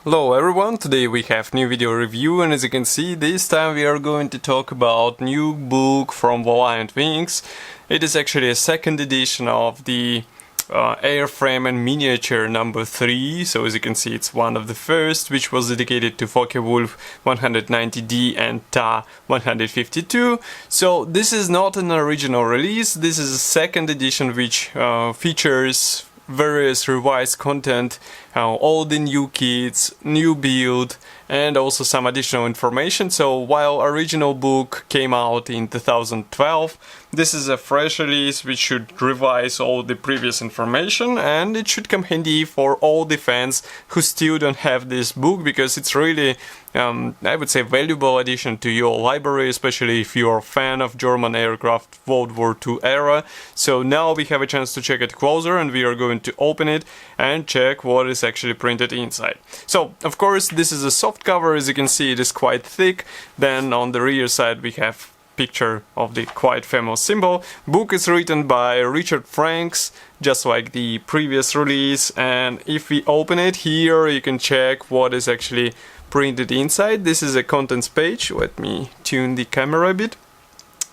Hello everyone, today we have new video review, and as you can see, this time we are going to talk about new book from Valiant Wings. It is actually a second edition of the Airframe and Miniature number 3, so as you can see it's one of the first, which was dedicated to Focke-Wulf 190D and TA 152. So this is not an original release, this is a second edition which features various revised content, all the new kits, new build, and also some additional information. So while original book came out in 2012, this is a fresh release which should revise all the previous information, and it should come handy for all the fans who still don't have this book, because it's really I would say valuable addition to your library, especially if you're a fan of German aircraft World War II era. So now we have a chance to check it closer, and we are going to open it and check what is actually printed inside. So of course this is a soft cover, as you can see it is quite thick. Then on the rear side we have picture of the quite famous symbol. Book is written by Richard Franks, just like the previous release, and if we open it here you can check what is actually printed inside. This is a contents page. Let me tune the camera a bit.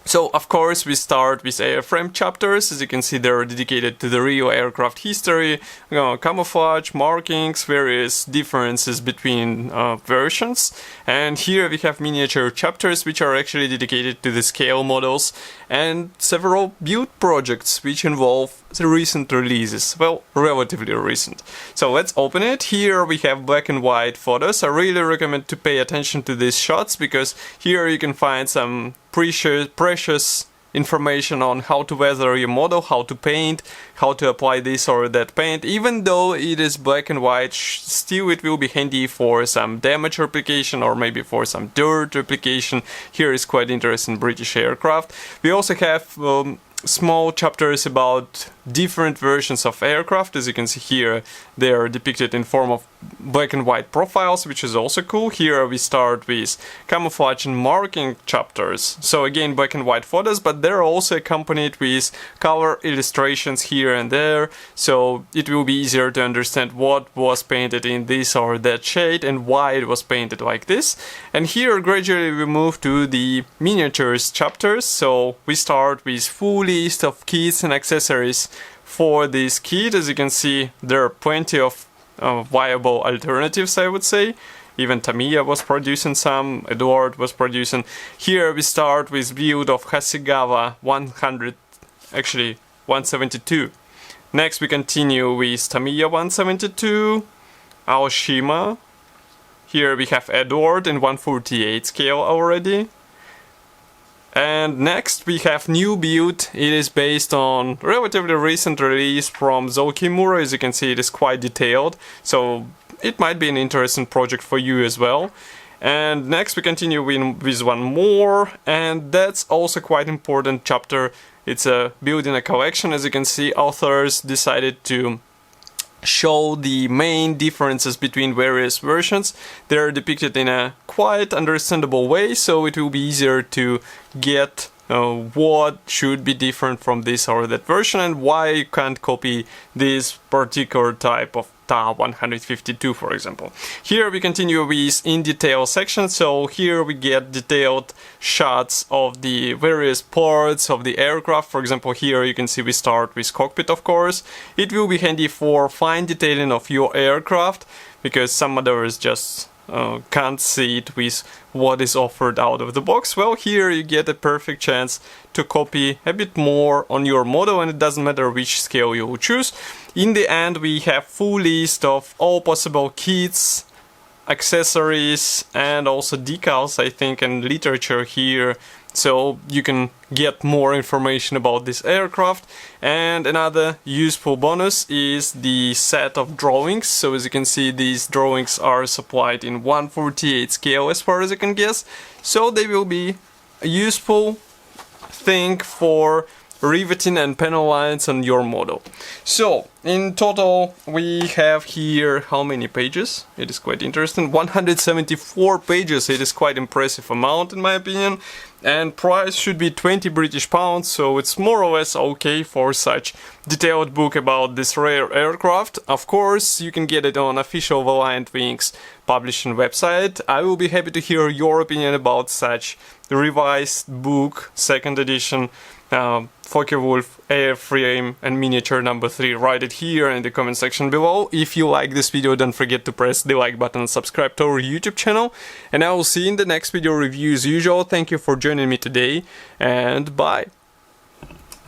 So of course we start with airframe chapters. As you can see, they're dedicated to the real aircraft history, camouflage, markings, various differences between versions. And here we have miniature chapters which are actually dedicated to the scale models, and several build projects which involve the recent releases, well, relatively recent. So let's open it. Here we have black and white photos. I really recommend to pay attention to these shots, because here you can find some precious information on how to weather your model, how to paint, how to apply this or that paint. Even though it is black and white, still it will be handy for some damage replication or maybe for some dirt replication. Here is quite interesting British aircraft. We also have small chapters about different versions of aircraft. As you can see here, they are depicted in form of black and white profiles, which is also cool. Here we start with camouflage and marking chapters. So again, black and white photos, but they're also accompanied with color illustrations here and there, so it will be easier to understand what was painted in this or that shade and why it was painted like this. And here gradually we move to the miniatures chapters. So we start with full list of kits and accessories for this kit. As you can see, there are plenty of viable alternatives, I would say. Even Tamiya was producing some, Edward was producing. Here we start with build of Hasegawa 172. Next we continue with Tamiya 172, Aoshima. Here we have Edward in 148 scale already. And next we have new build. It is based on relatively recent release from Zokimura. As you can see, it is quite detailed, so it might be an interesting project for you as well. And next we continue with one more, and that's also quite important chapter. It's a build in a collection. As you can see, authors decided to show the main differences between various versions. They're depicted in a quite understandable way, so it will be easier to get what should be different from this or that version, and why you can't copy this particular type of TA 152, for example. Here we continue with in detail section. So here we get detailed shots of the various parts of the aircraft. For example, here you can see we start with cockpit, of course. It will be handy for fine detailing of your aircraft, because some others just can't see it with what is offered out of the box. Well, here you get a perfect chance to copy a bit more on your model, and it doesn't matter which scale you will choose. In the end, we have full list of all possible kits, accessories, and also decals, I think, and literature here, so you can get more information about this aircraft. And another useful bonus is the set of drawings. So as you can see, these drawings are supplied in 148 scale as far as I can guess, so they will be a useful thing for riveting and panel lines on your model. So in total we have here how many pages? It is quite interesting. 174 pages. It is quite impressive amount in my opinion. And price should be 20 British pounds, so it's more or less okay for such detailed book about this rare aircraft. Of course, you can get it on official Valiant Wings publishing website. I will be happy to hear your opinion about such revised book, second edition, Focke-Wulf Airframe and miniature number 3. Write it here in the comment section below. If you like this video, don't forget to press the like button and subscribe to our YouTube channel. And I will see you in the next video review as usual. Thank you for joining me today, and bye!